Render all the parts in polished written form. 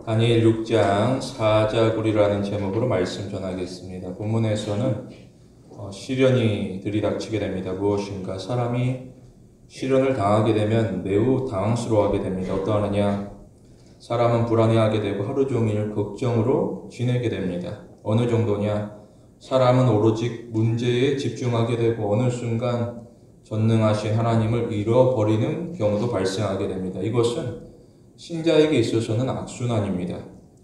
다니엘 6장 사자굴이라는 제목으로 말씀 전하겠습니다. 본문에서는 시련이 들이닥치게 됩니다. 무엇인가? 사람이 시련을 당하게 되면 매우 당황스러워하게 됩니다. 어떠하느냐? 사람은 불안해하게 되고 하루 종일 걱정으로 지내게 됩니다. 어느 정도냐? 사람은 오로지 문제에 집중하게 되고 어느 순간 전능하신 하나님을 잃어버리는 경우도 발생하게 됩니다. 이것은 신자에게 있어서는 악순환입니다.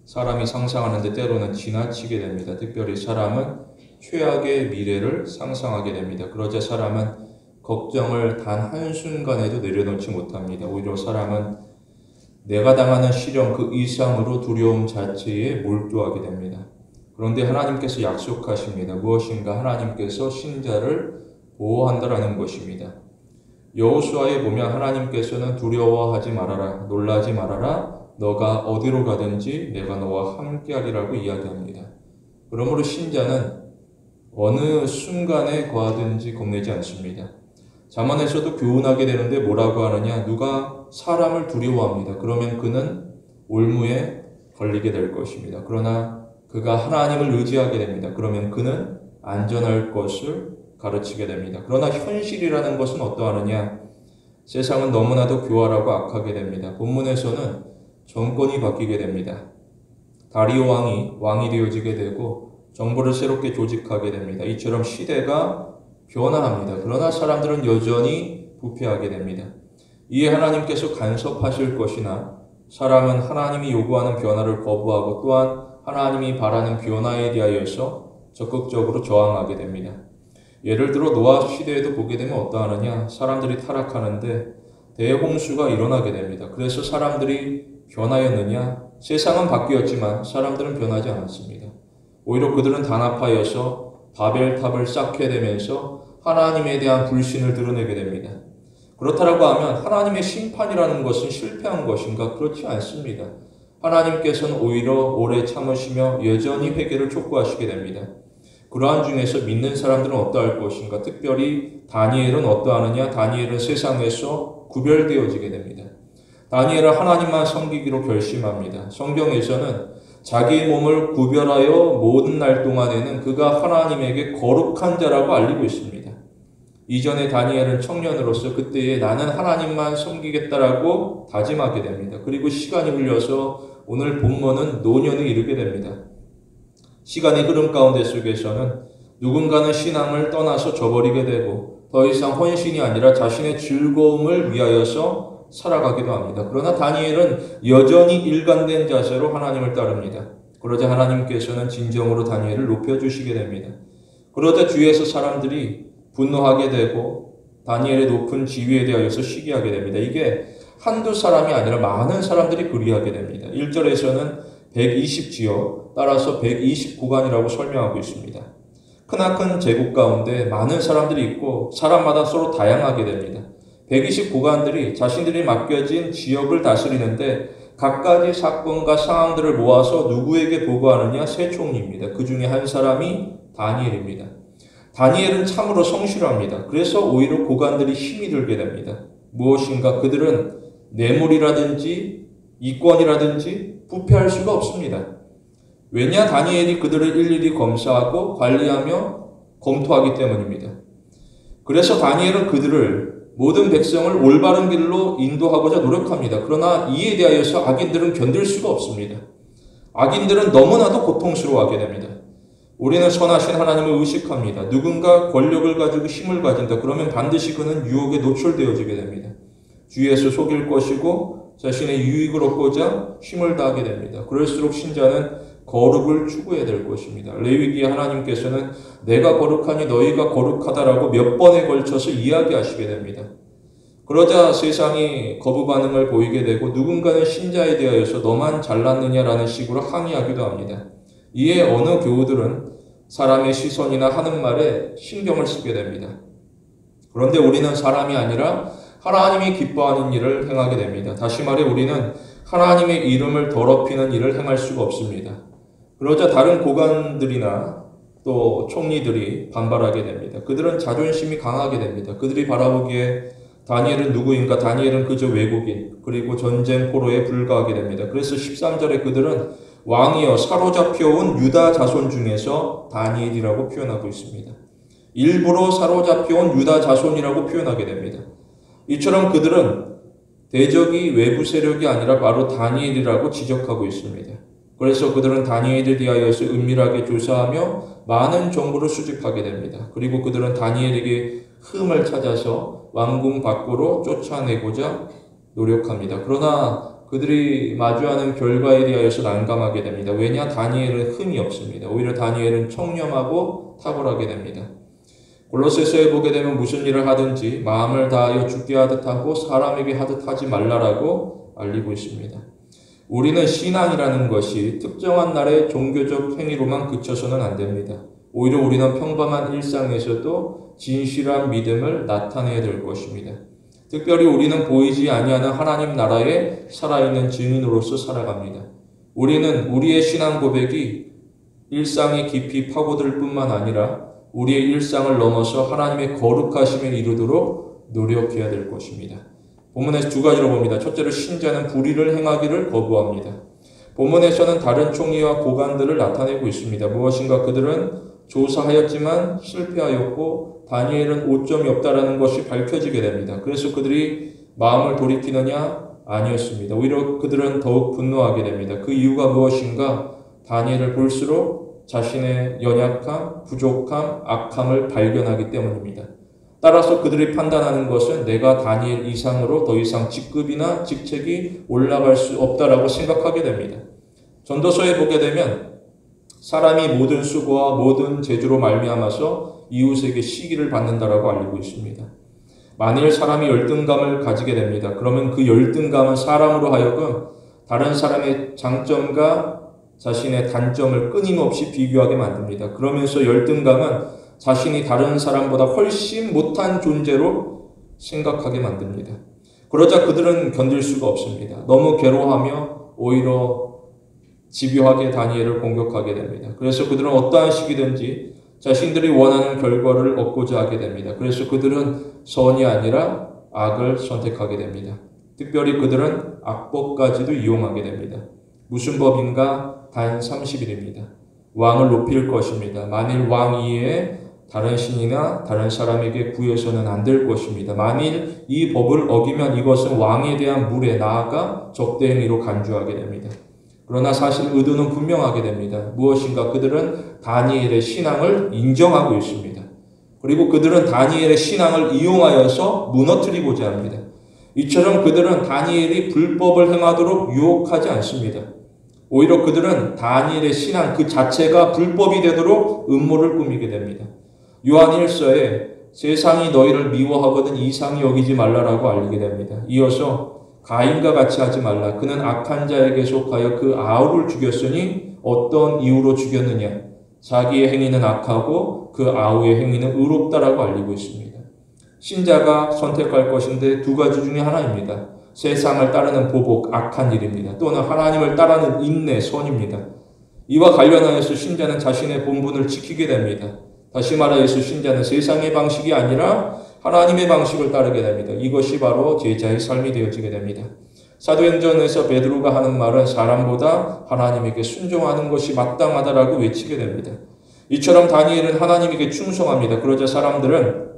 사람이 상상하는데 때로는 지나치게 됩니다. 특별히 사람은 최악의 미래를 상상하게 됩니다. 그러자 사람은 걱정을 단 한순간에도 내려놓지 못합니다. 오히려 사람은 내가 당하는 시련 그 이상으로 두려움 자체에 몰두하게 됩니다. 그런데 하나님께서 약속하십니다. 무엇인가? 하나님께서 신자를 보호한다라는 것입니다. 여호수아에 보면 하나님께서는 두려워하지 말아라, 놀라지 말아라, 너가 어디로 가든지 내가 너와 함께하리라고 이야기합니다. 그러므로 신자는 어느 순간에 거하든지 겁내지 않습니다. 잠언에서도 교훈하게 되는데 뭐라고 하느냐? 누가 사람을 두려워합니다. 그러면 그는 올무에 걸리게 될 것입니다. 그러나 그가 하나님을 의지하게 됩니다. 그러면 그는 안전할 것을 가르치게 됩니다. 그러나 현실이라는 것은 어떠하느냐? 세상은 너무나도 교활하고 악하게 됩니다. 본문에서는 정권이 바뀌게 됩니다. 다리오 왕이 되어지게 되고 정부를 새롭게 조직하게 됩니다. 이처럼 시대가 변화합니다. 그러나 사람들은 여전히 부패하게 됩니다. 이에 하나님께서 간섭하실 것이나 사람은 하나님이 요구하는 변화를 거부하고 또한 하나님이 바라는 변화에 대하여서 적극적으로 저항하게 됩니다. 예를 들어 노아 시대에도 보게 되면 어떠하느냐? 사람들이 타락하는데 대홍수가 일어나게 됩니다. 그래서 사람들이 변하였느냐? 세상은 바뀌었지만 사람들은 변하지 않았습니다. 오히려 그들은 단합하여서 바벨탑을 쌓게 되면서 하나님에 대한 불신을 드러내게 됩니다. 그렇다고 하면 하나님의 심판이라는 것은 실패한 것인가? 그렇지 않습니다. 하나님께서는 오히려 오래 참으시며 여전히 회개를 촉구하시게 됩니다. 그러한 중에서 믿는 사람들은 어떠할 것인가? 특별히 다니엘은 어떠하느냐? 다니엘은 세상에서 구별되어지게 됩니다. 다니엘은 하나님만 섬기기로 결심합니다. 성경에서는 자기 몸을 구별하여 모든 날 동안에는 그가 하나님에게 거룩한 자라고 알리고 있습니다. 이전에 다니엘은 청년으로서 그때에 나는 하나님만 섬기겠다라고 다짐하게 됩니다. 그리고 시간이 흘러서 오늘 본문은 노년에 이르게 됩니다. 시간의 흐름 가운데 속에서는 누군가는 신앙을 떠나서 저버리게 되고 더 이상 헌신이 아니라 자신의 즐거움을 위하여서 살아가기도 합니다. 그러나 다니엘은 여전히 일관된 자세로 하나님을 따릅니다. 그러자 하나님께서는 진정으로 다니엘을 높여주시게 됩니다. 그러자 주위에서 사람들이 분노하게 되고 다니엘의 높은 지위에 대하여서 시기하게 됩니다. 이게 한두 사람이 아니라 많은 사람들이 그리하게 됩니다. 1절에서는 120지역, 따라서 120구간이라고 설명하고 있습니다. 크나큰 제국 가운데 많은 사람들이 있고 사람마다 서로 다양하게 됩니다. 120구간들이 자신들이 맡겨진 지역을 다스리는데 각가지 사건과 상황들을 모아서 누구에게 보고하느냐? 세 총리입니다. 그 중에 한 사람이 다니엘입니다. 다니엘은 참으로 성실합니다. 그래서 오히려 고관들이 힘이 들게 됩니다. 무엇인가? 그들은 뇌물이라든지 이권이라든지 부패할 수가 없습니다. 왜냐? 다니엘이 그들을 일일이 검사하고 관리하며 검토하기 때문입니다. 그래서 다니엘은 그들을 모든 백성을 올바른 길로 인도하고자 노력합니다. 그러나 이에 대하여서 악인들은 견딜 수가 없습니다. 악인들은 너무나도 고통스러워하게 됩니다. 우리는 선하신 하나님을 의식합니다. 누군가 권력을 가지고 힘을 가진다. 그러면 반드시 그는 유혹에 노출되어지게 됩니다. 주위에서 속일 것이고 자신의 유익을 얻고자 힘을 다하게 됩니다. 그럴수록 신자는 거룩을 추구해야 될 것입니다. 레위기에 하나님께서는 내가 거룩하니 너희가 거룩하다라고 몇 번에 걸쳐서 이야기하시게 됩니다. 그러자 세상이 거부 반응을 보이게 되고 누군가는 신자에 대하여서 너만 잘났느냐라는 식으로 항의하기도 합니다. 이에 어느 교우들은 사람의 시선이나 하는 말에 신경을 쓰게 됩니다. 그런데 우리는 사람이 아니라 하나님이 기뻐하는 일을 행하게 됩니다. 다시 말해 우리는 하나님의 이름을 더럽히는 일을 행할 수가 없습니다. 그러자 다른 고관들이나 또 총리들이 반발하게 됩니다. 그들은 자존심이 강하게 됩니다. 그들이 바라보기에 다니엘은 누구인가? 다니엘은 그저 외국인, 그리고 전쟁 포로에 불과하게 됩니다. 그래서 13절에 그들은 왕이여 사로잡혀온 유다 자손 중에서 다니엘이라고 표현하고 있습니다. 일부러 사로잡혀온 유다 자손이라고 표현하게 됩니다. 이처럼 그들은 대적이 외부 세력이 아니라 바로 다니엘이라고 지적하고 있습니다. 그래서 그들은 다니엘에 대하여서 은밀하게 조사하며 많은 정보를 수집하게 됩니다. 그리고 그들은 다니엘에게 흠을 찾아서 왕궁 밖으로 쫓아내고자 노력합니다. 그러나 그들이 마주하는 결과에 대하여서 난감하게 됩니다. 왜냐? 다니엘은 흠이 없습니다. 오히려 다니엘은 청렴하고 탁월하게 됩니다. 골로새서에 보게 되면 무슨 일을 하든지 마음을 다하여 주께 하듯 하고 사람에게 하듯 하지 말라라고 알리고 있습니다. 우리는 신앙이라는 것이 특정한 날의 종교적 행위로만 그쳐서는 안 됩니다. 오히려 우리는 평범한 일상에서도 진실한 믿음을 나타내야 될 것입니다. 특별히 우리는 보이지 아니하는 하나님 나라의 살아있는 증인으로서 살아갑니다. 우리는 우리의 신앙 고백이 일상에 깊이 파고들 뿐만 아니라 우리의 일상을 넘어서 하나님의 거룩하심에 이르도록 노력해야 될 것입니다. 본문에서 두 가지로 봅니다. 첫째로 신자는 불의를 행하기를 거부합니다. 본문에서는 다른 총리와 고관들을 나타내고 있습니다. 무엇인가 그들은 조사하였지만 실패하였고 다니엘은 오점이 없다라는 것이 밝혀지게 됩니다. 그래서 그들이 마음을 돌이키느냐? 아니었습니다. 오히려 그들은 더욱 분노하게 됩니다. 그 이유가 무엇인가? 다니엘을 볼수록 자신의 연약함, 부족함, 악함을 발견하기 때문입니다. 따라서 그들이 판단하는 것은 내가 다니엘 이상으로 더 이상 직급이나 직책이 올라갈 수 없다라고 생각하게 됩니다. 전도서에 보게 되면 사람이 모든 수고와 모든 재주로 말미암아서 이웃에게 시기를 받는다라고 알리고 있습니다. 만일 사람이 열등감을 가지게 됩니다. 그러면 그 열등감은 사람으로 하여금 다른 사람의 장점과 자신의 단점을 끊임없이 비교하게 만듭니다. 그러면서 열등감은 자신이 다른 사람보다 훨씬 못한 존재로 생각하게 만듭니다. 그러자 그들은 견딜 수가 없습니다. 너무 괴로워하며 오히려 집요하게 다니엘을 공격하게 됩니다. 그래서 그들은 어떠한 식이든지 자신들이 원하는 결과를 얻고자 하게 됩니다. 그래서 그들은 선이 아니라 악을 선택하게 됩니다. 특별히 그들은 악법까지도 이용하게 됩니다. 무슨 법인가? 단 30일입니다. 왕을 높일 것입니다. 만일 왕 이외에 다른 신이나 다른 사람에게 구해서는 안 될 것입니다. 만일 이 법을 어기면 이것은 왕에 대한 무례, 나아가 적대행위로 간주하게 됩니다. 그러나 사실 의도는 분명하게 됩니다. 무엇인가? 그들은 다니엘의 신앙을 인정하고 있습니다. 그리고 그들은 다니엘의 신앙을 이용하여서 무너뜨리고자 합니다. 이처럼 그들은 다니엘이 불법을 행하도록 유혹하지 않습니다. 오히려 그들은 다니엘의 신앙 그 자체가 불법이 되도록 음모를 꾸미게 됩니다. 요한 1서에 세상이 너희를 미워하거든 이상히 여기지 말라라고 알리게 됩니다. 이어서 가인과 같이 하지 말라. 그는 악한 자에게 속하여 그 아우를 죽였으니 어떤 이유로 죽였느냐. 자기의 행위는 악하고 그 아우의 행위는 의롭다라고 알리고 있습니다. 신자가 선택할 것인데 두 가지 중에 하나입니다. 세상을 따르는 보복, 악한 일입니다. 또는 하나님을 따르는 인내, 선입니다. 이와 관련하여서 신자는 자신의 본분을 지키게 됩니다. 다시 말하여서 신자는 세상의 방식이 아니라 하나님의 방식을 따르게 됩니다. 이것이 바로 제자의 삶이 되어지게 됩니다. 사도행전에서 베드로가 하는 말은 사람보다 하나님에게 순종하는 것이 마땅하다라고 외치게 됩니다. 이처럼 다니엘은 하나님에게 충성합니다. 그러자 사람들은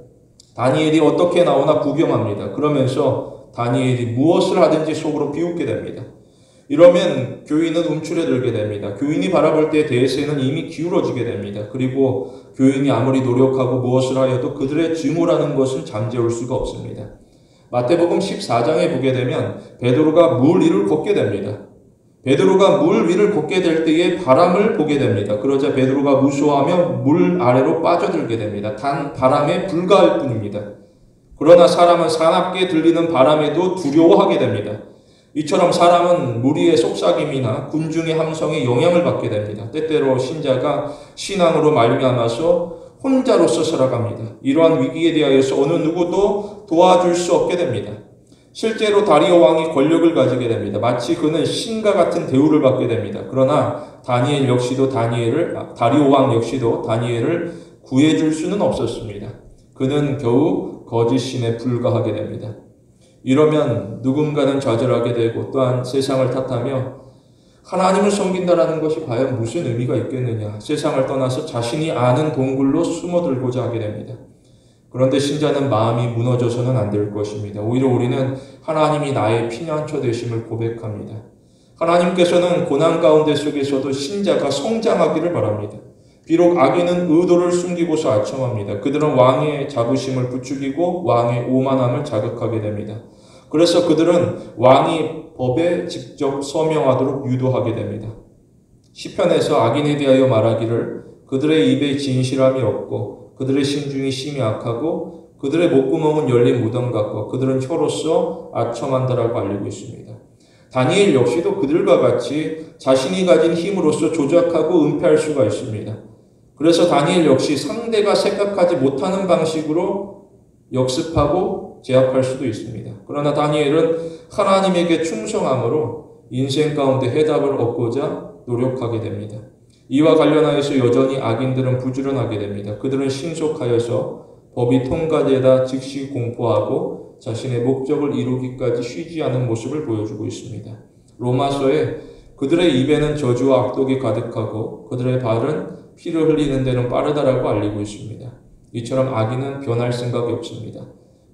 다니엘이 어떻게 나오나 구경합니다. 그러면서 다니엘이 무엇을 하든지 속으로 비웃게 됩니다. 이러면 교인은 움츠려 들게 됩니다. 교인이 바라볼 때에 대해서는 이미 기울어지게 됩니다. 그리고 교인이 아무리 노력하고 무엇을 하여도 그들의 증오라는 것은 잠재울 수가 없습니다. 마태복음 14장에 보게 되면 베드로가 물 위를 걷게 됩니다. 베드로가 물 위를 걷게 될 때에 바람을 보게 됩니다. 그러자 베드로가 무서워하며 물 아래로 빠져들게 됩니다. 단 바람에 불과할 뿐입니다. 그러나 사람은 사납게 들리는 바람에도 두려워하게 됩니다. 이처럼 사람은 무리의 속삭임이나 군중의 함성에 영향을 받게 됩니다. 때때로 신자가 신앙으로 말미암아서 혼자로서 살아갑니다. 이러한 위기에 대하여서 어느 누구도 도와줄 수 없게 됩니다. 실제로 다리오 왕이 권력을 가지게 됩니다. 마치 그는 신과 같은 대우를 받게 됩니다. 그러나 다리오 왕 역시도 다니엘을 구해줄 수는 없었습니다. 그는 겨우 거짓 신에 불과하게 됩니다. 이러면 누군가는 좌절하게 되고 또한 세상을 탓하며 하나님을 섬긴다라는 것이 과연 무슨 의미가 있겠느냐, 세상을 떠나서 자신이 아는 동굴로 숨어들고자 하게 됩니다. 그런데 신자는 마음이 무너져서는 안 될 것입니다. 오히려 우리는 하나님이 나의 피난처 되심을 고백합니다. 하나님께서는 고난 가운데 속에서도 신자가 성장하기를 바랍니다. 비록 악인은 의도를 숨기고서 아첨합니다. 그들은 왕의 자부심을 부추기고 왕의 오만함을 자극하게 됩니다. 그래서 그들은 왕이 법에 직접 서명하도록 유도하게 됩니다. 시편에서 악인에 대하여 말하기를 그들의 입에 진실함이 없고 그들의 심중이 심히 악하고 그들의 목구멍은 열린 무덤 같고 그들은 혀로서 아첨한다라고 알리고 있습니다. 다니엘 역시도 그들과 같이 자신이 가진 힘으로써 조작하고 은폐할 수가 있습니다. 그래서 다니엘 역시 상대가 생각하지 못하는 방식으로 역습하고 제압할 수도 있습니다. 그러나 다니엘은 하나님에게 충성함으로 인생 가운데 해답을 얻고자 노력하게 됩니다. 이와 관련하여서 여전히 악인들은 부지런하게 됩니다. 그들은 신속하여서 법이 통과되다 즉시 공포하고 자신의 목적을 이루기까지 쉬지 않은 모습을 보여주고 있습니다. 로마서에 그들의 입에는 저주와 악독이 가득하고 그들의 발은 피를 흘리는 데는 빠르다라고 알리고 있습니다. 이처럼 악인은 변할 생각이 없습니다.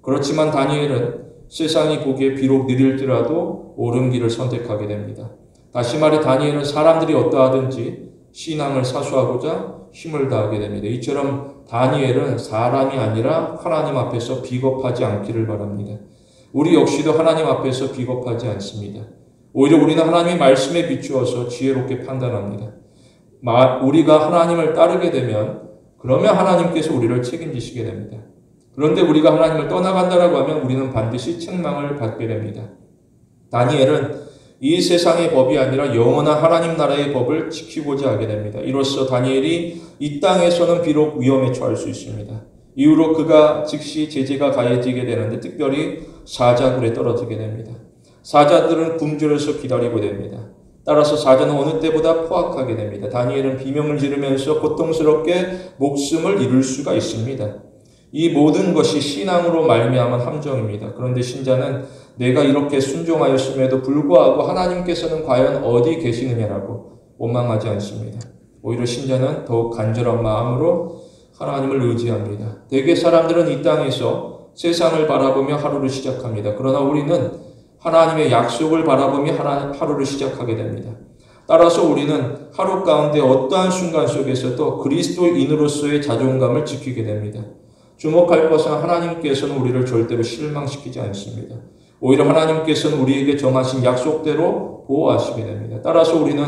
그렇지만 다니엘은 세상이 보기에 비록 느릴지라도 옳은 길을 선택하게 됩니다. 다시 말해 다니엘은 사람들이 어떠하든지 신앙을 사수하고자 힘을 다하게 됩니다. 이처럼 다니엘은 사람이 아니라 하나님 앞에서 비겁하지 않기를 바랍니다. 우리 역시도 하나님 앞에서 비겁하지 않습니다. 오히려 우리는 하나님의 말씀에 비추어서 지혜롭게 판단합니다. 우리가 하나님을 따르게 되면 그러면 하나님께서 우리를 책임지시게 됩니다. 그런데 우리가 하나님을 떠나간다라고 하면 우리는 반드시 책망을 받게 됩니다. 다니엘은 이 세상의 법이 아니라 영원한 하나님 나라의 법을 지키고자 하게 됩니다. 이로써 다니엘이 이 땅에서는 비록 위험에 처할 수 있습니다. 이후로 그가 즉시 제재가 가해지게 되는데 특별히 사자굴에 떨어지게 됩니다. 사자들은 굶주려서 기다리고 됩니다. 따라서 사자는 어느 때보다 포악하게 됩니다. 다니엘은 비명을 지르면서 고통스럽게 목숨을 잃을 수가 있습니다. 이 모든 것이 신앙으로 말미암은 함정입니다. 그런데 신자는 내가 이렇게 순종하였음에도 불구하고 하나님께서는 과연 어디 계시느냐라고 원망하지 않습니다. 오히려 신자는 더욱 간절한 마음으로 하나님을 의지합니다. 대개 사람들은 이 땅에서 세상을 바라보며 하루를 시작합니다. 그러나 우리는 하나님의 약속을 바라보며 하루를 시작하게 됩니다. 따라서 우리는 하루 가운데 어떠한 순간 속에서도 그리스도인으로서의 자존감을 지키게 됩니다. 주목할 것은 하나님께서는 우리를 절대로 실망시키지 않습니다. 오히려 하나님께서는 우리에게 정하신 약속대로 보호하시게 됩니다. 따라서 우리는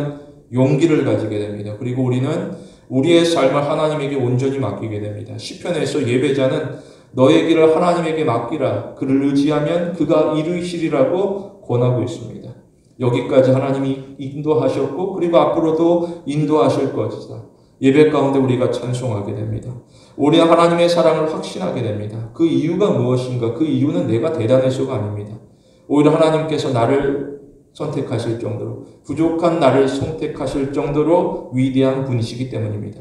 용기를 가지게 됩니다. 그리고 우리는 우리의 삶을 하나님에게 온전히 맡기게 됩니다. 시편에서 예배자는 너의 길을 하나님에게 맡기라. 그를 의지하면 그가 이루시리라고 권하고 있습니다. 여기까지 하나님이 인도하셨고 그리고 앞으로도 인도하실 것이다. 예배 가운데 우리가 찬송하게 됩니다. 우리는 하나님의 사랑을 확신하게 됩니다. 그 이유가 무엇인가? 그 이유는 내가 대단해서가 아닙니다. 오히려 하나님께서 나를 선택하실 정도로, 부족한 나를 선택하실 정도로 위대한 분이시기 때문입니다.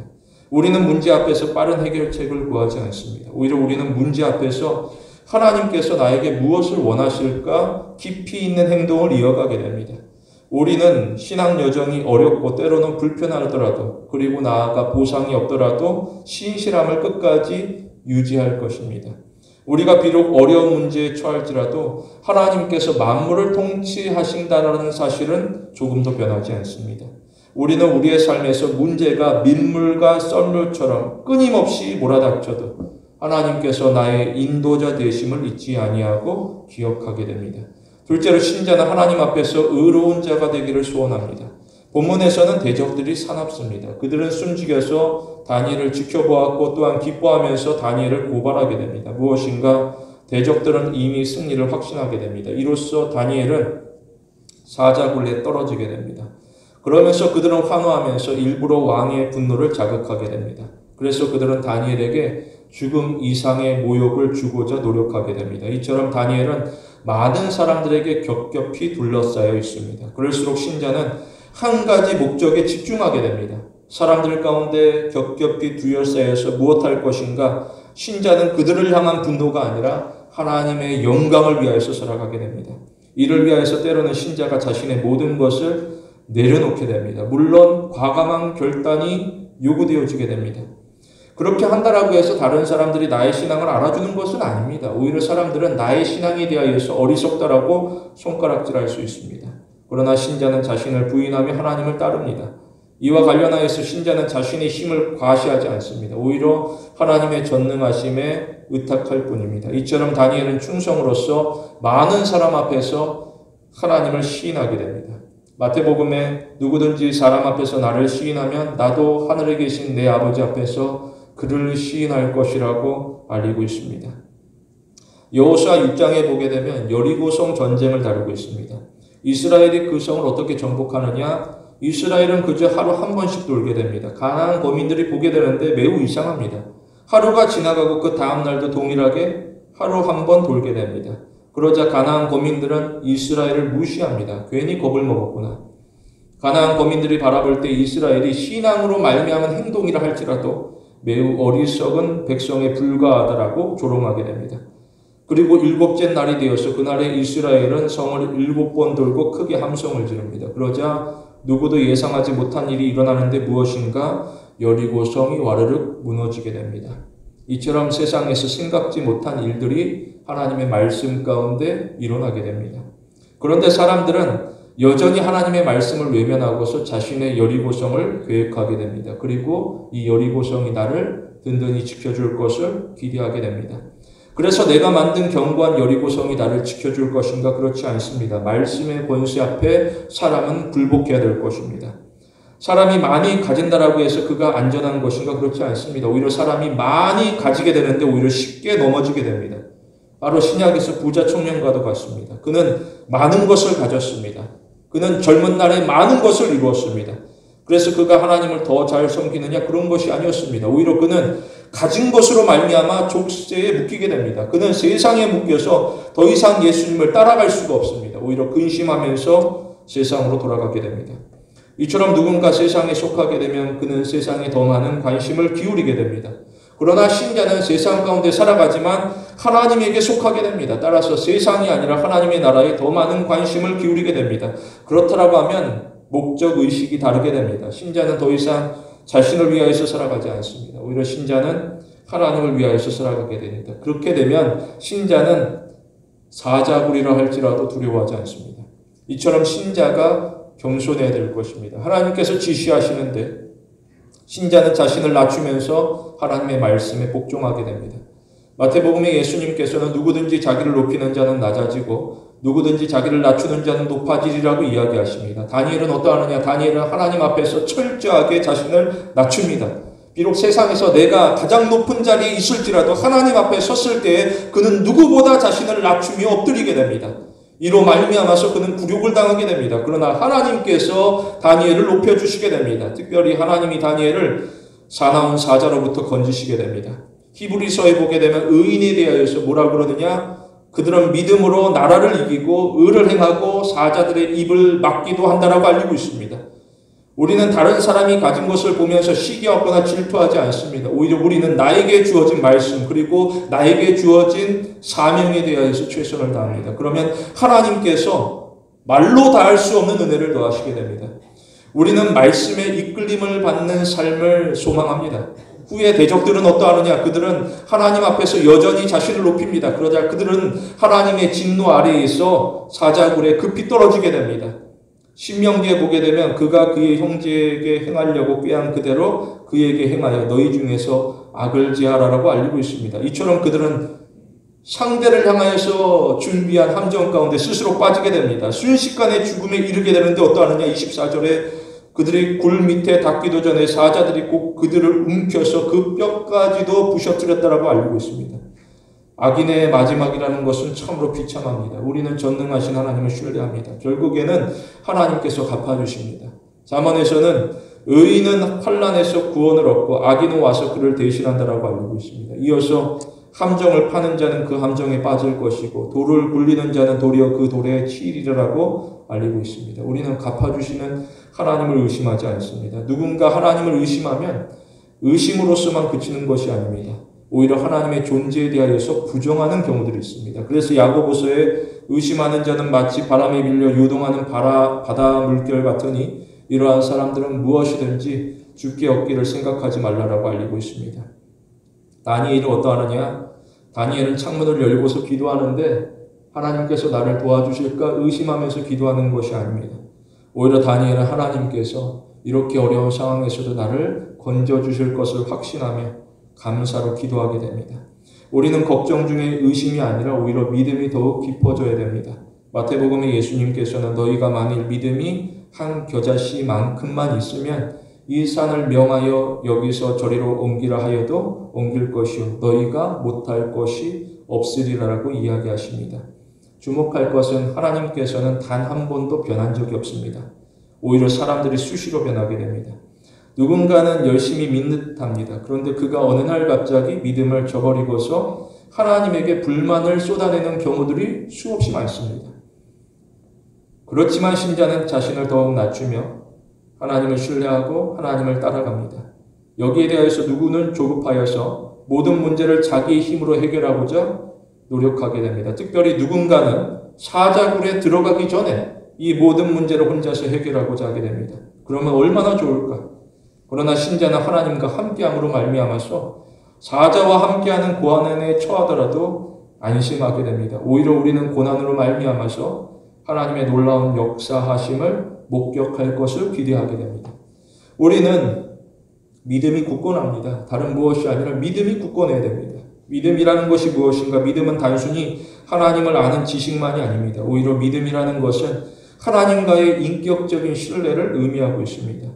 우리는 문제 앞에서 빠른 해결책을 구하지 않습니다. 오히려 우리는 문제 앞에서 하나님께서 나에게 무엇을 원하실까 깊이 있는 행동을 이어가게 됩니다. 우리는 신앙 여정이 어렵고 때로는 불편하더라도 그리고 나아가 보상이 없더라도 신실함을 끝까지 유지할 것입니다. 우리가 비록 어려운 문제에 처할지라도 하나님께서 만물을 통치하신다는 사실은 조금도 변하지 않습니다. 우리는 우리의 삶에서 문제가 민물과 썰물처럼 끊임없이 몰아닥쳐도 하나님께서 나의 인도자 되심을 잊지 아니하고 기억하게 됩니다. 둘째로 신자는 하나님 앞에서 의로운 자가 되기를 소원합니다. 본문에서는 대적들이 사납습니다. 그들은 숨죽여서 다니엘을 지켜보았고 또한 기뻐하면서 다니엘을 고발하게 됩니다. 무엇인가? 대적들은 이미 승리를 확신하게 됩니다. 이로써 다니엘은 사자굴에 떨어지게 됩니다. 그러면서 그들은 환호하면서 일부러 왕의 분노를 자극하게 됩니다. 그래서 그들은 다니엘에게 죽음 이상의 모욕을 주고자 노력하게 됩니다. 이처럼 다니엘은 많은 사람들에게 겹겹이 둘러싸여 있습니다. 그럴수록 신자는 한 가지 목적에 집중하게 됩니다. 사람들 가운데 겹겹이 둘러싸여서 무엇할 것인가? 신자는 그들을 향한 분노가 아니라 하나님의 영광을 위하여서 살아가게 됩니다. 이를 위하여서 때로는 신자가 자신의 모든 것을 내려놓게 됩니다. 물론 과감한 결단이 요구되어지게 됩니다. 그렇게 한다라고 해서 다른 사람들이 나의 신앙을 알아주는 것은 아닙니다. 오히려 사람들은 나의 신앙에 대하여서 어리석다라고 손가락질할 수 있습니다. 그러나 신자는 자신을 부인하며 하나님을 따릅니다. 이와 관련하여서 신자는 자신의 힘을 과시하지 않습니다. 오히려 하나님의 전능하심에 의탁할 뿐입니다. 이처럼 다니엘은 충성으로서 많은 사람 앞에서 하나님을 시인하게 됩니다. 마태복음에 누구든지 사람 앞에서 나를 시인하면 나도 하늘에 계신 내 아버지 앞에서 그를 시인할 것이라고 알리고 있습니다. 여호수아 6장에 보게 되면 여리고성 전쟁을 다루고 있습니다. 이스라엘이 그 성을 어떻게 정복하느냐? 이스라엘은 그저 하루 한 번씩 돌게 됩니다. 가나안 거민들이 보게 되는데 매우 이상합니다. 하루가 지나가고 그 다음 날도 동일하게 하루 한 번 돌게 됩니다. 그러자 가나안 거민들은 이스라엘을 무시합니다. 괜히 겁을 먹었구나. 가나안 거민들이 바라볼 때 이스라엘이 신앙으로 말미암은 행동이라 할지라도 매우 어리석은 백성에 불과하다라고 조롱하게 됩니다. 그리고 일곱째 날이 되어서 그날에 이스라엘은 성을 7번 돌고 크게 함성을 지릅니다. 그러자 누구도 예상하지 못한 일이 일어나는데 무엇인가? 여리고성이 와르륵 무너지게 됩니다. 이처럼 세상에서 생각지 못한 일들이 하나님의 말씀 가운데 일어나게 됩니다. 그런데 사람들은 여전히 하나님의 말씀을 외면하고서 자신의 여리고성을 계획하게 됩니다. 그리고 이 여리고성이 나를 든든히 지켜줄 것을 기대하게 됩니다. 그래서 내가 만든 견고한 여리고성이 나를 지켜줄 것인가? 그렇지 않습니다. 말씀의 권세 앞에 사람은 굴복해야 될 것입니다. 사람이 많이 가진다라고 해서 그가 안전한 것인가? 그렇지 않습니다. 오히려 사람이 많이 가지게 되는데 오히려 쉽게 넘어지게 됩니다. 바로 신약에서 부자 청년과도 같습니다. 그는 많은 것을 가졌습니다. 그는 젊은 날에 많은 것을 이루었습니다. 그래서 그가 하나님을 더 잘 섬기느냐? 그런 것이 아니었습니다. 오히려 그는 가진 것으로 말미암아 족쇄에 묶이게 됩니다. 그는 세상에 묶여서 더 이상 예수님을 따라갈 수가 없습니다. 오히려 근심하면서 세상으로 돌아가게 됩니다. 이처럼 누군가 세상에 속하게 되면 그는 세상에 더 많은 관심을 기울이게 됩니다. 그러나 신자는 세상 가운데 살아가지만 하나님에게 속하게 됩니다. 따라서 세상이 아니라 하나님의 나라에 더 많은 관심을 기울이게 됩니다. 그렇다라고 하면 목적의식이 다르게 됩니다. 신자는 더 이상 자신을 위하여서 살아가지 않습니다. 오히려 신자는 하나님을 위하여서 살아가게 됩니다. 그렇게 되면 신자는 사자굴이라 할지라도 두려워하지 않습니다. 이처럼 신자가 겸손해야 될 것입니다. 하나님께서 지시하시는데 신자는 자신을 낮추면서 하나님의 말씀에 복종하게 됩니다. 마태복음에 예수님께서는 누구든지 자기를 높이는 자는 낮아지고 누구든지 자기를 낮추는 자는 높아지리라고 이야기하십니다. 다니엘은 어떠하느냐? 다니엘은 하나님 앞에서 철저하게 자신을 낮춥니다. 비록 세상에서 내가 가장 높은 자리에 있을지라도 하나님 앞에 섰을 때에 그는 누구보다 자신을 낮추며 엎드리게 됩니다. 이로 말미암아서 그는 굴욕을 당하게 됩니다. 그러나 하나님께서 다니엘을 높여주시게 됩니다. 특별히 하나님이 다니엘을 사나운 사자로부터 건지시게 됩니다. 히브리서에 보게 되면 의인에 대하여서 뭐라 그러느냐? 그들은 믿음으로 나라를 이기고 의를 행하고 사자들의 입을 막기도 한다라고 알리고 있습니다. 우리는 다른 사람이 가진 것을 보면서 시기하거나 질투하지 않습니다. 오히려 우리는 나에게 주어진 말씀 그리고 나에게 주어진 사명에 대하여서 최선을 다합니다. 그러면 하나님께서 말로 다할 수 없는 은혜를 더하시게 됩니다. 우리는 말씀에 이끌림을 받는 삶을 소망합니다. 후에 대적들은 어떠하느냐? 그들은 하나님 앞에서 여전히 자신을 높입니다. 그러자 그들은 하나님의 진노 아래에 있어 사자굴에 급히 떨어지게 됩니다. 신명기에 보게 되면 그가 그의 형제에게 행하려고 꾀한 그대로 그에게 행하여 너희 중에서 악을 제하라라고 알리고 있습니다. 이처럼 그들은 상대를 향하여서 준비한 함정 가운데 스스로 빠지게 됩니다. 순식간에 죽음에 이르게 되는데 어떠하느냐? 24절에 그들이 굴 밑에 닿기도 전에 사자들이 꼭 그들을 움켜서 그 뼈까지도 부셔뜨렸다라고 알고 있습니다. 악인의 마지막이라는 것은 참으로 비참합니다. 우리는 전능하신 하나님을 신뢰합니다. 결국에는 하나님께서 갚아주십니다. 잠언에서는 의인은 환난에서 구원을 얻고 악인은 와서 그를 대신한다라고 알고 있습니다. 이어서 함정을 파는 자는 그 함정에 빠질 것이고 돌을 굴리는 자는 도리어 그 돌에 치이리라고 알리고 있습니다. 우리는 갚아주시는 하나님을 의심하지 않습니다. 누군가 하나님을 의심하면 의심으로서만 그치는 것이 아닙니다. 오히려 하나님의 존재에 대하여서 부정하는 경우들이 있습니다. 그래서 야고보서에 의심하는 자는 마치 바람에 밀려 요동하는 바다 물결 같으니 이러한 사람들은 무엇이든지 죽게 얻기를 생각하지 말라라고 알리고 있습니다. 다니엘은 어떠하느냐? 다니엘은 창문을 열고서 기도하는데 하나님께서 나를 도와주실까 의심하면서 기도하는 것이 아닙니다. 오히려 다니엘은 하나님께서 이렇게 어려운 상황에서도 나를 건져주실 것을 확신하며 감사로 기도하게 됩니다. 우리는 걱정 중에 의심이 아니라 오히려 믿음이 더욱 깊어져야 됩니다. 마태복음에 예수님께서는 너희가 만일 믿음이 한 겨자씨만큼만 있으면 이 산을 명하여 여기서 저리로 옮기라 하여도 옮길 것이요 너희가 못할 것이 없으리라라고 이야기하십니다. 주목할 것은 하나님께서는 단 한 번도 변한 적이 없습니다. 오히려 사람들이 수시로 변하게 됩니다. 누군가는 열심히 믿는 듯합니다. 그런데 그가 어느 날 갑자기 믿음을 저버리고서 하나님에게 불만을 쏟아내는 경우들이 수없이 많습니다. 그렇지만 신자는 자신을 더욱 낮추며 하나님을 신뢰하고 하나님을 따라갑니다. 여기에 대해서 누구는 조급하여서 모든 문제를 자기의 힘으로 해결하고자 노력하게 됩니다. 특별히 누군가는 사자굴에 들어가기 전에 이 모든 문제를 혼자서 해결하고자 하게 됩니다. 그러면 얼마나 좋을까? 그러나 신자는 하나님과 함께함으로 말미암아서 사자와 함께하는 고난에 처하더라도 안심하게 됩니다. 오히려 우리는 고난으로 말미암아서 하나님의 놀라운 역사하심을 목격할 것을 기대하게 됩니다. 우리는 믿음이 굳건합니다. 다른 무엇이 아니라 믿음이 굳건해야 됩니다. 믿음이라는 것이 무엇인가? 믿음은 단순히 하나님을 아는 지식만이 아닙니다. 오히려 믿음이라는 것은 하나님과의 인격적인 신뢰를 의미하고 있습니다.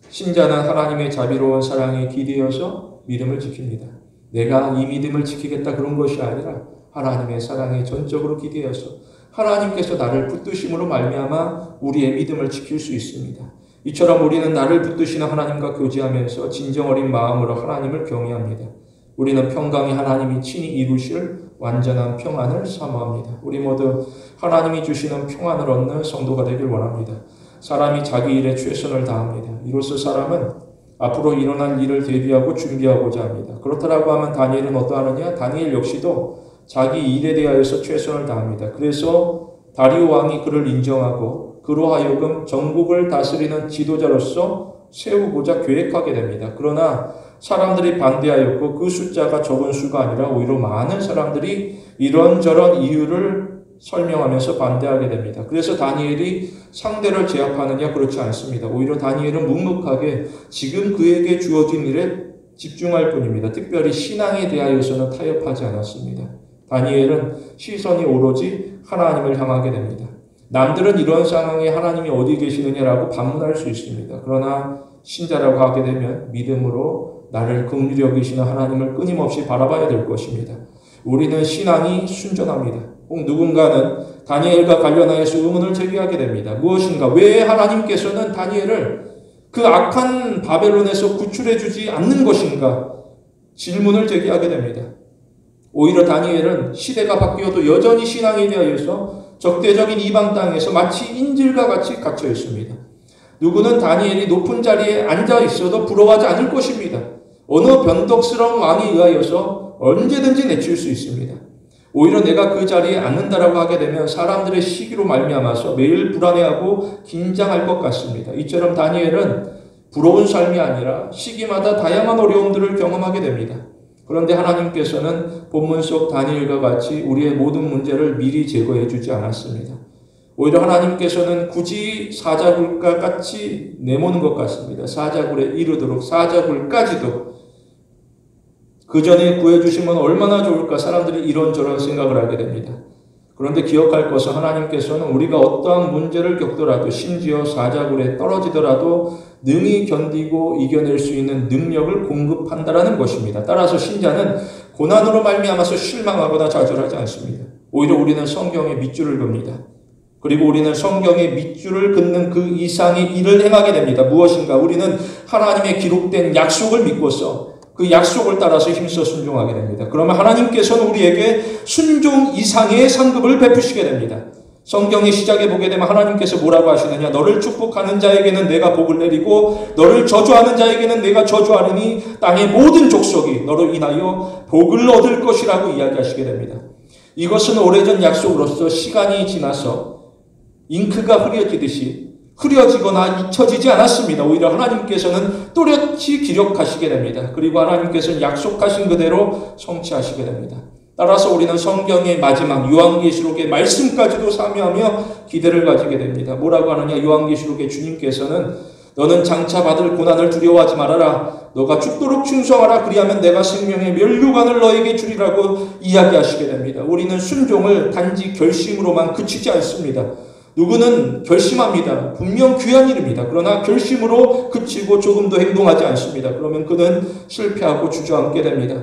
신자는 하나님의 자비로운 사랑에 기대어서 믿음을 지킵니다. 내가 이 믿음을 지키겠다 그런 것이 아니라 하나님의 사랑에 전적으로 기대어서 하나님께서 나를 붙드심으로 말미암아 우리의 믿음을 지킬 수 있습니다. 이처럼 우리는 나를 붙드시는 하나님과 교제하면서 진정 어린 마음으로 하나님을 경외합니다. 우리는 평강의 하나님이 친히 이루실 완전한 평안을 사모합니다. 우리 모두 하나님이 주시는 평안을 얻는 성도가 되길 원합니다. 사람이 자기 일에 최선을 다합니다. 이로써 사람은 앞으로 일어날 일을 대비하고 준비하고자 합니다. 그렇다라고 하면 다니엘은 어떠하느냐? 다니엘 역시도 자기 일에 대하여서 최선을 다합니다. 그래서 다리오 왕이 그를 인정하고 그로 하여금 전국을 다스리는 지도자로서 세우고자 계획하게 됩니다. 그러나 사람들이 반대하였고 그 숫자가 적은 수가 아니라 오히려 많은 사람들이 이런저런 이유를 설명하면서 반대하게 됩니다. 그래서 다니엘이 상대를 제압하느냐? 그렇지 않습니다. 오히려 다니엘은 묵묵하게 지금 그에게 주어진 일에 집중할 뿐입니다. 특별히 신앙에 대하여서는 타협하지 않았습니다. 다니엘은 시선이 오로지 하나님을 향하게 됩니다. 남들은 이런 상황에 하나님이 어디 계시느냐라고 반문할 수 있습니다. 그러나 신자라고 하게 되면 믿음으로 나를 긍휼히 여기시는 하나님을 끊임없이 바라봐야 될 것입니다. 우리는 신앙이 순전합니다. 혹 누군가는 다니엘과 관련하여서 의문을 제기하게 됩니다. 무엇인가? 왜 하나님께서는 다니엘을 그 악한 바벨론에서 구출해 주지 않는 것인가? 질문을 제기하게 됩니다. 오히려 다니엘은 시대가 바뀌어도 여전히 신앙에 대하여서 적대적인 이방 땅에서 마치 인질과 같이 갇혀 있습니다. 누구는 다니엘이 높은 자리에 앉아 있어도 부러워하지 않을 것입니다. 어느 변덕스러운 왕에 의하여서 언제든지 내칠 수 있습니다. 오히려 내가 그 자리에 앉는다라고 하게 되면 사람들의 시기로 말미암아서 매일 불안해하고 긴장할 것 같습니다. 이처럼 다니엘은 부러운 삶이 아니라 시기마다 다양한 어려움들을 경험하게 됩니다. 그런데 하나님께서는 본문 속 다니엘과 같이 우리의 모든 문제를 미리 제거해 주지 않았습니다. 오히려 하나님께서는 굳이 사자굴과 같이 내모는 것 같습니다. 사자굴에 이르도록 사자굴까지도 그 전에 구해주시면 얼마나 좋을까 사람들이 이런저런 생각을 하게 됩니다. 그런데 기억할 것은 하나님께서는 우리가 어떠한 문제를 겪더라도 심지어 사자굴에 떨어지더라도 능히 견디고 이겨낼 수 있는 능력을 공급한다라는 것입니다. 따라서 신자는 고난으로 말미암아서 실망하거나 좌절하지 않습니다. 오히려 우리는 성경의 밑줄을 긋습니다. 그리고 우리는 성경의 밑줄을 긋는 그 이상의 일을 행하게 됩니다. 무엇인가? 우리는 하나님의 기록된 약속을 믿고서 그 약속을 따라서 힘써 순종하게 됩니다. 그러면 하나님께서는 우리에게 순종 이상의 상급을 베푸시게 됩니다. 성경의 시작에 보게 되면 하나님께서 뭐라고 하시느냐? 너를 축복하는 자에게는 내가 복을 내리고 너를 저주하는 자에게는 내가 저주하리니 땅의 모든 족속이 너로 인하여 복을 얻을 것이라고 이야기하시게 됩니다. 이것은 오래전 약속으로서 시간이 지나서 잉크가 흐려지듯이 흐려지거나 잊혀지지 않았습니다. 오히려 하나님께서는 또렷이 기록하시게 됩니다. 그리고 하나님께서는 약속하신 그대로 성취하시게 됩니다. 따라서 우리는 성경의 마지막 요한계시록의 말씀까지도 사모하며 기대를 가지게 됩니다. 뭐라고 하느냐? 요한계시록의 주님께서는 너는 장차 받을 고난을 두려워하지 말아라. 너가 죽도록 충성하라. 그리하면 내가 생명의 면류관을 너에게 주리라고 이야기하시게 됩니다. 우리는 순종을 단지 결심으로만 그치지 않습니다. 누구는 결심합니다. 분명 귀한 일입니다. 그러나 결심으로 그치고 조금도 행동하지 않습니다. 그러면 그는 실패하고 주저앉게 됩니다.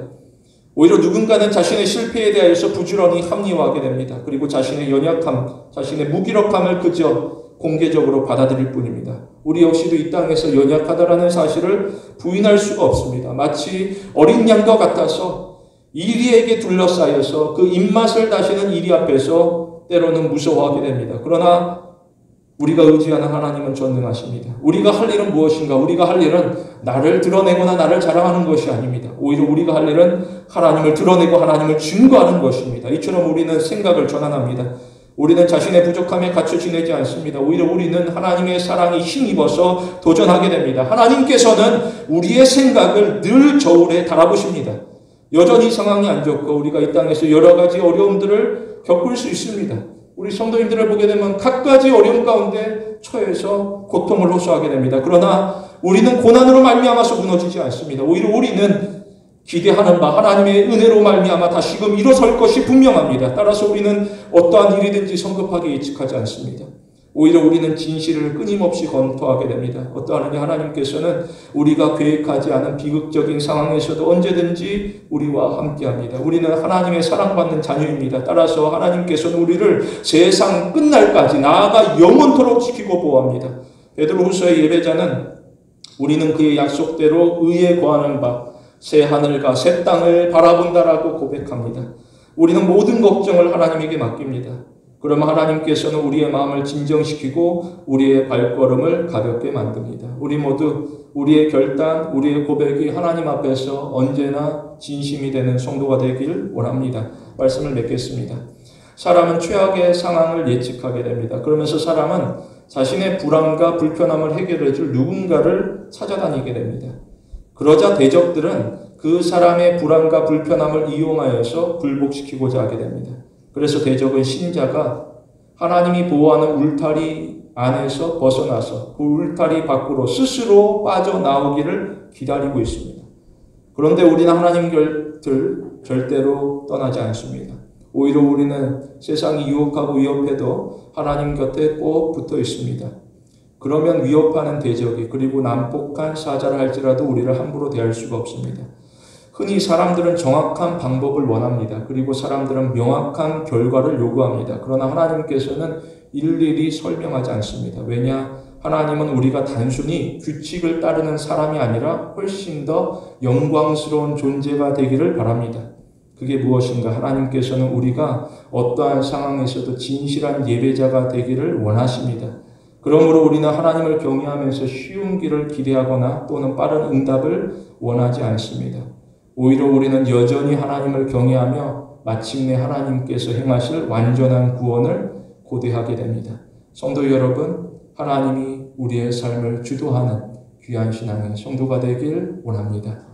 오히려 누군가는 자신의 실패에 대하여서 부지런히 합리화하게 됩니다. 그리고 자신의 연약함, 자신의 무기력함을 그저 공개적으로 받아들일 뿐입니다. 우리 역시도 이 땅에서 연약하다라는 사실을 부인할 수가 없습니다. 마치 어린 양과 같아서 이리에게 둘러싸여서 그 입맛을 다시는 이리 앞에서 때로는 무서워하게 됩니다. 그러나 우리가 의지하는 하나님은 전능하십니다. 우리가 할 일은 무엇인가? 우리가 할 일은 나를 드러내거나 나를 자랑하는 것이 아닙니다. 오히려 우리가 할 일은 하나님을 드러내고 하나님을 증거하는 것입니다. 이처럼 우리는 생각을 전환합니다. 우리는 자신의 부족함에 갇혀 지내지 않습니다. 오히려 우리는 하나님의 사랑이 힘입어서 도전하게 됩니다. 하나님께서는 우리의 생각을 늘 저울에 달아보십니다. 여전히 상황이 안 좋고 우리가 이 땅에서 여러 가지 어려움들을 겪을 수 있습니다. 우리 성도님들을 보게 되면 갖가지 어려움 가운데 처해서 고통을 호소하게 됩니다. 그러나 우리는 고난으로 말미암아서 무너지지 않습니다. 오히려 우리는 기대하는 바 하나님의 은혜로 말미암아 다시금 일어설 것이 분명합니다. 따라서 우리는 어떠한 일이든지 성급하게 예측하지 않습니다. 오히려 우리는 진실을 끊임없이 검토하게 됩니다. 어떠하느냐? 하나님께서는 우리가 계획하지 않은 비극적인 상황에서도 언제든지 우리와 함께합니다. 우리는 하나님의 사랑받는 자녀입니다. 따라서 하나님께서는 우리를 세상 끝날까지 나아가 영원토록 지키고 보호합니다. 베드로후서의 예배자는 우리는 그의 약속대로 의에 거하는 바 새 하늘과 새 땅을 바라본다라고 고백합니다. 우리는 모든 걱정을 하나님에게 맡깁니다. 그러면 하나님께서는 우리의 마음을 진정시키고 우리의 발걸음을 가볍게 만듭니다. 우리 모두 우리의 결단, 우리의 고백이 하나님 앞에서 언제나 진심이 되는 성도가 되길 원합니다. 말씀을 맺겠습니다. 사람은 최악의 상황을 예측하게 됩니다. 그러면서 사람은 자신의 불안과 불편함을 해결해 줄 누군가를 찾아다니게 됩니다. 그러자 대적들은 그 사람의 불안과 불편함을 이용하여서 굴복시키고자 하게 됩니다. 그래서 대적은 신자가 하나님이 보호하는 울타리 안에서 벗어나서 그 울타리 밖으로 스스로 빠져나오기를 기다리고 있습니다. 그런데 우리는 하나님 곁을 절대로 떠나지 않습니다. 오히려 우리는 세상이 유혹하고 위협해도 하나님 곁에 꼭 붙어 있습니다. 그러면 위협하는 대적이 그리고 난폭한 사자를 할지라도 우리를 함부로 대할 수가 없습니다. 흔히 사람들은 정확한 방법을 원합니다. 그리고 사람들은 명확한 결과를 요구합니다. 그러나 하나님께서는 일일이 설명하지 않습니다. 왜냐? 하나님은 우리가 단순히 규칙을 따르는 사람이 아니라 훨씬 더 영광스러운 존재가 되기를 바랍니다. 그게 무엇인가? 하나님께서는 우리가 어떠한 상황에서도 진실한 예배자가 되기를 원하십니다. 그러므로 우리는 하나님을 경외하면서 쉬운 길을 기대하거나 또는 빠른 응답을 원하지 않습니다. 오히려 우리는 여전히 하나님을 경외하며 마침내 하나님께서 행하실 완전한 구원을 고대하게 됩니다. 성도 여러분, 하나님이 우리의 삶을 주도하는 귀한 신앙의 성도가 되길 원합니다.